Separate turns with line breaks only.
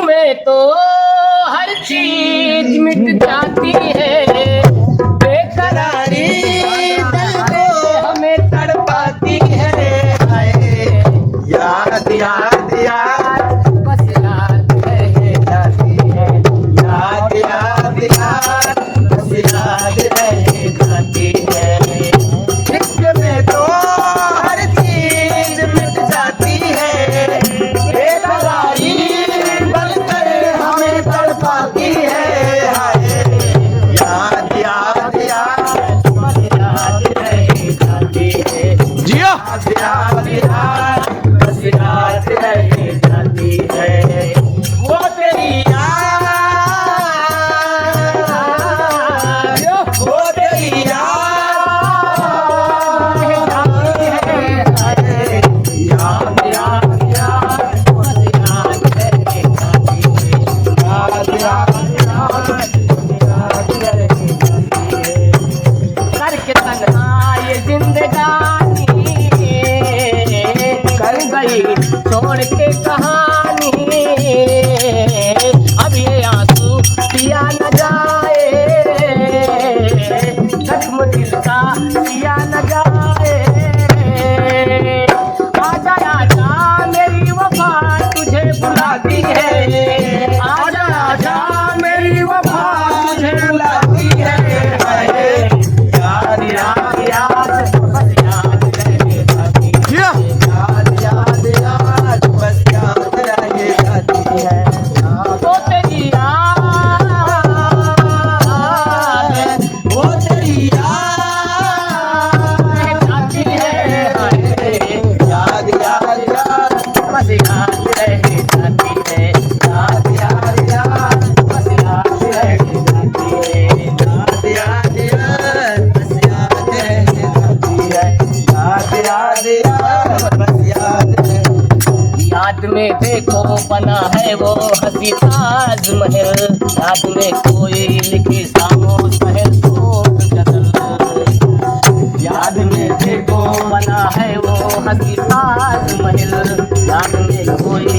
में तो हर चीज मिट जाती है, बेकरारी दिल को हमें तड़पाती है।
याद याद याद
बस याद रह जाती है,
याद याद याद
बस याद रह जाती है।
इश्क में तो हर चीज मिट जाती है, बेकरारी बनकर हमें तड़पाती है। याद याद याद
बस याद रह जाती है,
जियो
याद याद बस याद रह जाती है।
वो तेरी याद, वो तेरी याद
याद याद याद बस याद रह जाती है,
याद याद
याद रह जाती है। करके तन्हा ये जिंदगानी कर गई छोड़ के कहानी, अब ये आंसू पिया न जाए, जख्म दिल का पिया न जाए। आजा आजा मेरी वफा तुझे बुलाती है, आजा आजा मेरी वफा तुझे बुलाती है। याद याद याद बस याद रह जाती है,
जियो
याद याद याद
बस याद रह जाती है।
वो तेरी याद,
वो तेरी
रह जाती है।
याद याद याद
बस याद रह जाती है, याद याद याद बस याद रह जाती है।
याद याद बस याद रह जाती है। याद याद याद बस याद रह।
याद में देखो बना है वो हंसी ताजमहल, याद में कोई लिखी सामोस महल सोच गजल। याद में देखो बना है वो हंसी ताजमहल, याद में कोई